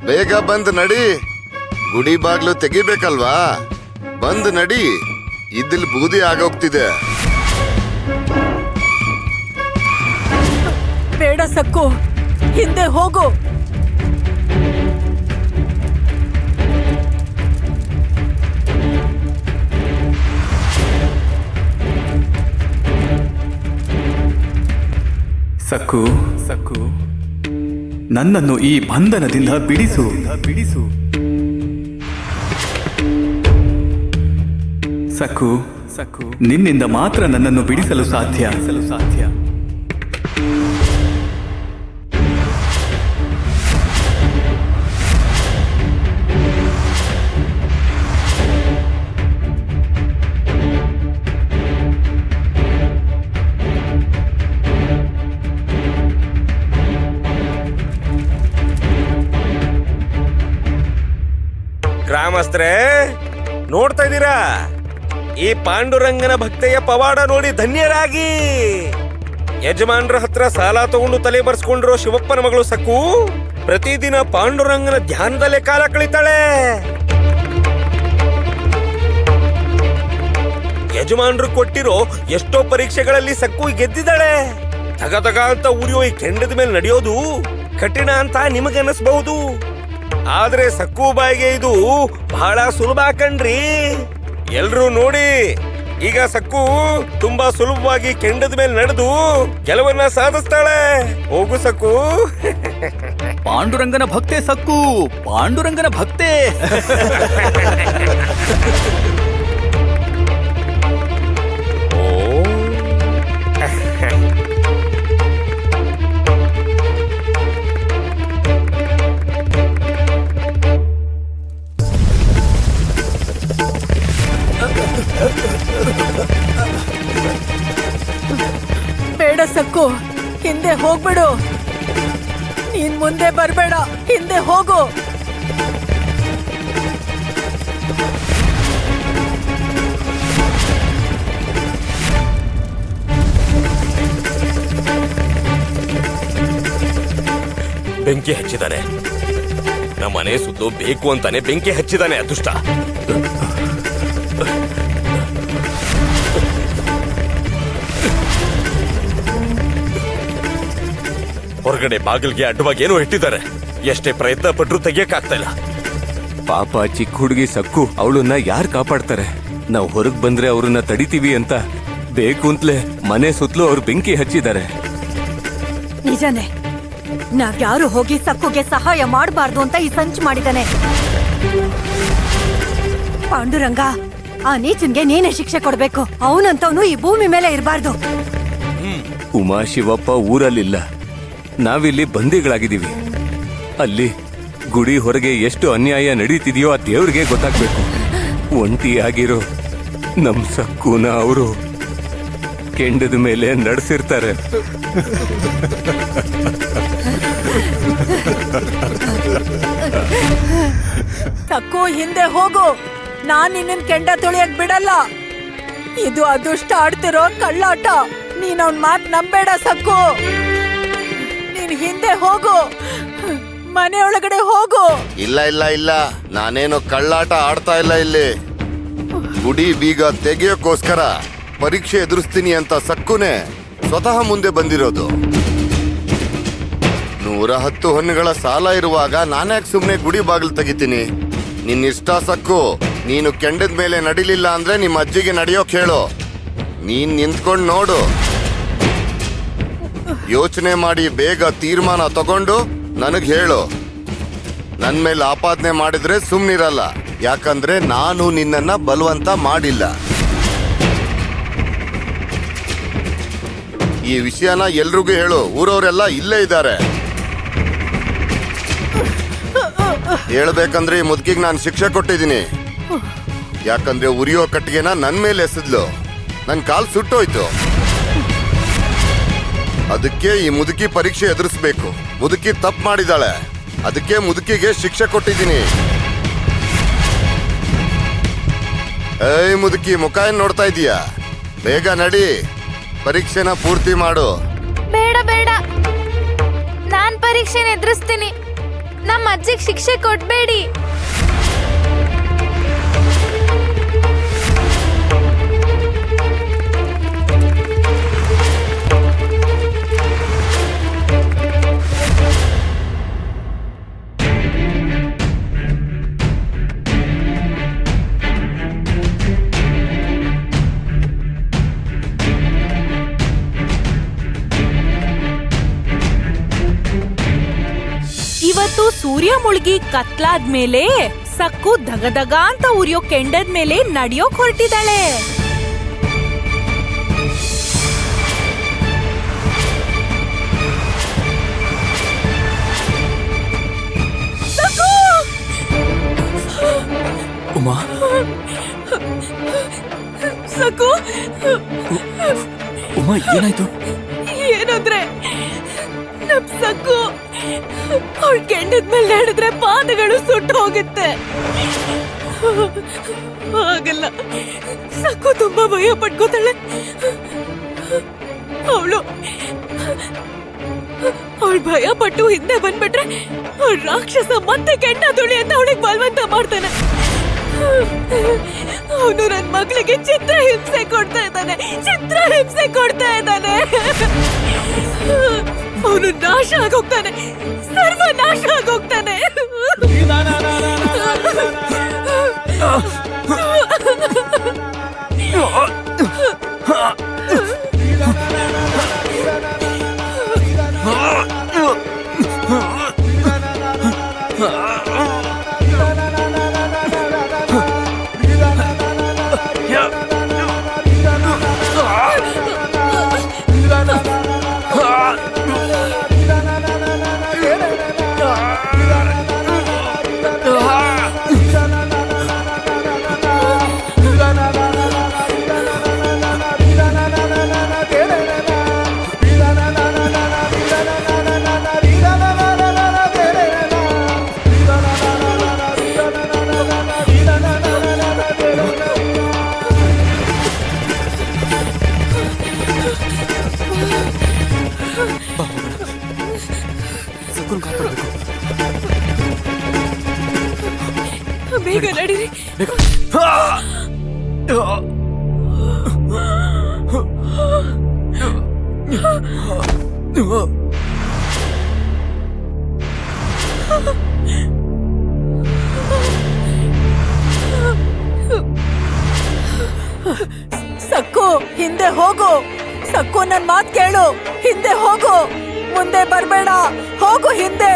ಬೇಗ ಬಂದ್ ನಡಿ. ಗುಡಿ ಬಾಗ್ಲು ತೆಗಿಬೇಕಲ್ವಾ? ಬಂದ್ ನಡಿ, ಇದ್ದಿಲ್ ಬೂದಿ ಆಗೋಗ್ತಿದೆ. ಬೇಡ ಸಕ್ಕು, ಹಿಂದೆ ಹೋಗು. ಸಕ್ಕು, ಸಕ್ಕು, ನನ್ನನ್ನು ಈ ಬಂಧನದಿಂದ ಬಿಡಿಸು, ಬಿಡಿಸು. ಸಕ್ಕು, ಸಕ್ಕು, ನಿನ್ನಿಂದ ಮಾತ್ರ ನನ್ನನ್ನು ಬಿಡಿಸಲು ಸಾಧ್ಯ, ಸಾಧ್ಯ. ಗ್ರಾಮಸ್ಥರೇ, ನೋಡ್ತಾ ಇದ್ದೀರಾ? ಈ ಪಾಂಡುರಂಗನ ಭಕ್ತೆಯ ಪವಾಡ ನೋಡಿ ಧನ್ಯರಾಗಿ. ಯಜಮಾನ್ರ ಹತ್ರ ಸಾಲ ತಗೊಂಡು ತಲೆ ಬರ್ಸ್ಕೊಂಡಿರೋ ಶಿವಪ್ಪನ ಮಗಳು ಸಕ್ಕು ಪ್ರತಿದಿನ ಪಾಂಡುರಂಗನ ಧ್ಯಾನದಲ್ಲೇ ಕಾಲ ಕಳೀತಾಳೆ. ಯಜಮಾನ್ರು ಕೊಟ್ಟಿರೋ ಎಷ್ಟೋ ಪರೀಕ್ಷೆಗಳಲ್ಲಿ ಸಕ್ಕು ಗೆದ್ದಿದ್ದಾಳೆ. ತಗತಗ ಅಂತ ಉರಿಯೋ ಈ ಕೆಂಡದ ಮೇಲೆ ನಡೆಯೋದು ಕಠಿಣ ಅಂತ ನಿಮಗನ್ನಿಸಬಹುದು, ಆದ್ರೆ ಸಕ್ಕು ಬಾಯಿಗೆ ಇದು ಬಹಳ ಸುಲಭ ಕಣ್ರಿ. ಎಲ್ರೂ ನೋಡಿ, ಈಗ ಸಕ್ಕು ತುಂಬಾ ಸುಲಭವಾಗಿ ಕೆಂಡದ ಮೇಲೆ ನಡೆದು ಗೆಲುವನ್ನ ಸಾಧಿಸ್ತಾಳೆ. ಹೋಗು ಸಕ್ಕು. ಪಾಂಡುರಂಗನ ಭಕ್ತೆ ಸಕ್ಕು, ಪಾಂಡುರಂಗನ ಭಕ್ತೆ. ಬೇಡ ಸಕ್ಕು, ಹಿಂದೆ ಹೋಗ್ಬಿಡು. ನೀನ್ ಮುಂದೆ ಬರ್ಬೇಡ, ಹಿಂದೆ ಹೋಗು. ಬೆಂಕಿ ಹಚ್ಚಿದಾನೆ. ನಮ್ಮ ಮನೆ ಸುತ್ತು ಬೇಕು ಅಂತಾನೆ ಬೆಂಕಿ ಹಚ್ಚಿದಾನೆ ಅದೃಷ್ಟ. ಹೊರಗಡೆ ಬಾಗಿಲ್ಗೆ ಅಡ್ಡವಾಗಿ ಏನೋ ಇಟ್ಟಿದ್ದಾರೆ. ಎಷ್ಟೇ ಪ್ರಯತ್ನ ಪಟ್ರು ತೆಗಿಯಕ್ಕಾಗ್ತಾ ಇಲ್ಲ. ಪಾಪ ಚಿಕ್ಕ ಹುಡುಗಿ ಸಕ್ಕು, ಅವಳನ್ನ ಯಾರು ಕಾಪಾಡ್ತಾರೆ? ನಾವು ಹೊರಗ್ ಬಂದ್ರೆ ಅವ್ರನ್ನ ತಡಿತೀವಿ ಅಂತ ಬೇಕು ಅಂತಲೇ ಮನೆ ಸುತ್ತಲೂ ಅವ್ರು ಬೆಂಕಿ ಹಚ್ಚಿದ್ದಾರೆ. ನಿಜಾನೇ, ನಾವ್ಯಾರು ಹೋಗಿ ಸಕ್ಕುಗೆ ಸಹಾಯ ಮಾಡಬಾರ್ದು ಅಂತ ಈ ಸಂಚು ಮಾಡಿದಾನೆ. ಪಾಂಡುರಂಗ, ಆ ನೀಚನ್ಗೆ ನೀನೇ ಶಿಕ್ಷೆ ಕೊಡ್ಬೇಕು. ಅವನಂತವನು ಈ ಭೂಮಿ ಮೇಲೆ ಇರಬಾರ್ದು. ಉಮಾ ಶಿವಪ್ಪ ಊರಲ್ಲಿಲ್ಲ, ನಾವಿಲ್ಲಿ ಬಂದಿಗಳಾಗಿದ್ದೀವಿ. ಅಲ್ಲಿ ಗುಡಿ ಹೊರಗೆ ಎಷ್ಟು ಅನ್ಯಾಯ ನಡೀತಿದೆಯೋ ಆ ದೇವ್ರಿಗೆ ಗೊತ್ತಾಗ್ಬೇಕು. ಒಂಟಿಯಾಗಿರೋ ನಮ್ ಸಕ್ಕುನ ಅವರು ಕೆಂಡದ ಮೇಲೆ ನಡೆಸಿರ್ತಾರೆ. ಸಕ್ಕು, ಹಿಂದೆ ಹೋಗು. ನಾನ್ ನಿನ್ನ ಕೆಂಡ ತುಳಿಯಕ್ ಬಿಡಲ್ಲ. ಇದು ಅದೃಷ್ಟ ಆಡ್ತಿರೋ ಕಳ್ಳಾಟ. ನೀನ್ ಅವನ್ ಮಾತ್ ನಂಬೇಡ ಸಕ್ಕು. ನೀನ್ ಹಿಂದೆ ಹೋಗು, ಮನೆ ಒಳಗಡೆ ಹೋಗು. ಇಲ್ಲ ಇಲ್ಲ ಇಲ್ಲ, ನಾನೇನು ಕಳ್ಳಾಟ ಆಡ್ತಾ ಇಲ್ಲ. ಇಲ್ಲಿ ಗುಡಿ ಬೀಗ ತೆಗೆಯೋಕೋಸ್ಕರ ಪರೀಕ್ಷೆ ಎದುರಿಸ್ತೀನಿ ಅಂತ ಸಕ್ಕುನೆ ಸ್ವತಃ ಮುಂದೆ ಬಂದಿರೋದು. 110 ಹೊನ್ನುಗಳ ಸಾಲ ಇರುವಾಗ ನಾನ್ಯಾಕೆ ಸುಮ್ನೆ ಗುಡಿ ಬಾಗಿಲು ತೆಗಿತೀನಿ? ನಿನ್ನಿಷ್ಟ ಸಕ್ಕು. ನೀನು ಕೆಂಡದ ಮೇಲೆ ನಡಿಲಿಲ್ಲ ಅಂದ್ರೆ ನಿಮ್ಮ ಅಜ್ಜಿಗೆ ನಡೆಯೋಕ್ ಹೇಳು. ನೀನ್ ನಿಂತ್ಕೊಂಡು ನೋಡು. ಯೋಚನೆ ಮಾಡಿ ಬೇಗ ತೀರ್ಮಾನ ತಗೊಂಡು ನನಗ್ ಹೇಳು. ನನ್ ಮೇಲೆ ಆಪಾದನೆ ಮಾಡಿದ್ರೆ ಸುಮ್ನಿರಲ್ಲ. ಯಾಕಂದ್ರೆ ನಾನು ನಿನ್ನನ್ನ ಬಲವಂತ ಮಾಡಿಲ್ಲ. ಈ ವಿಷಯನ ಎಲ್ರಿಗೂ ಹೇಳು. ಊರವರೆಲ್ಲ ಇಲ್ಲೇ ಇದ್ದಾರೆ. ಹೇಳ್ಬೇಕಂದ್ರೆ ಈ ಮುದುಕಿಗೆ ನಾನು ಶಿಕ್ಷೆ ಕೊಟ್ಟಿದ್ದೀನಿ. ಯಾಕಂದ್ರೆ ಉರಿಯೋ ಕಟ್ಟಿಗೆನ ನನ್ ಮೇಲೆ ಎಸೆದ್ಲು. ನನ್ ಕಾಲ್ ಸುಟ್ಟೋಯ್ತು. ಅದಕ್ಕೆ ಈ ಮುದುಕಿ ಪರೀಕ್ಷೆ ಎದುರಿಸ್ಬೇಕು. ಮುದುಕಿ ತಪ್ಪು ಮಾಡಿದಾಳೆ, ಅದಕ್ಕೆ ಮುದುಕಿಗೆ ಶಿಕ್ಷೆ ಕೊಟ್ಟಿದ್ದೀನಿ. ಏಯ್ ಮುದುಕಿ, ಮುಖ ಏನ್ ನೋಡ್ತಾ ಇದೀಯಾ? ಬೇಗ ನಡಿ, ಪರೀಕ್ಷೆನ ಪೂರ್ತಿ ಮಾಡು. ಬೇಡ ಬೇಡ, ನಾನ್ ಪರೀಕ್ಷೆನ ಎದುರಿಸ್ತೀನಿ. ನಮ್ಮ ಅಜ್ಜಿಗೆ ಶಿಕ್ಷೆ ಕೊಡ್ಬೇಡಿ. ಇವತ್ತು ಸೂರ್ಯ ಮುಳುಗಿ ಕತ್ಲಾದ್ಮೇಲೆ ಸಕ್ಕು ದಗದಗ ಅಂತ ಉರಿಯೋ ಕೆಂಡದ ಮೇಲೆ ನಡೆಯೋಕ್ ಹೊರಟಿದ್ದಾಳೆ. ಉಮಾ, ಸಕ್ಕು ಉಮಾ ಏನಾಯ್ತು? ಏನಂದ್ರೆ ನಮ್ ಸಕ್ಕು ಅವಳ ಕೆಂಡದ ಮೇಲೆ ನಡೆದ್ರೆ ಪಾದಗಳು ಸುಟ್ಟು ಹೋಗುತ್ತೆ. ಆಗಲ್ಲ, ಸಕ್ಕು ತುಂಬಾ ಭಯ ಪಡ್ಕೋತಾಳೆ. ಅವಳು ಭಯ ಪಟ್ಟು ಹಿಂದೆ ಬಂದ್ಬಿಟ್ರೆ ಅವ್ಳ ರಾಕ್ಷಸ ಮತ್ತೆ ಕೆಂಡ ತುಳಿ ಅಂತ ಅವಳಿಗೆ ಬಲವಂತ ಮಾಡ್ತಾನೆ. ಅವನು ನನ್ ಮಗಳಿಗೆ ಚಿತ್ರ ಹಿಂಸೆ ಕೊಡ್ತಾ ಇದ್ದಾನೆ. ಅವನು ನಾಶ ಆಗೋಗ್ತಾನೆ, ಸರ್ವನಾಶ ಆಗೋಗ್ತಾನೆ. ಬೇಗ ನಡೀರಿ. ಸಕ್ಕು, ಹಿಂದೆ ಹೋಗು. ಸಕ್ಕು, ನನ್ ಮಾತ್ ಕೇಳು. ಹಿಂದೆ ಹೋಗು, ಮುಂದೆ ಬರ್ಬೇಡ. ಹೋಗು ಹಿಂದೆ.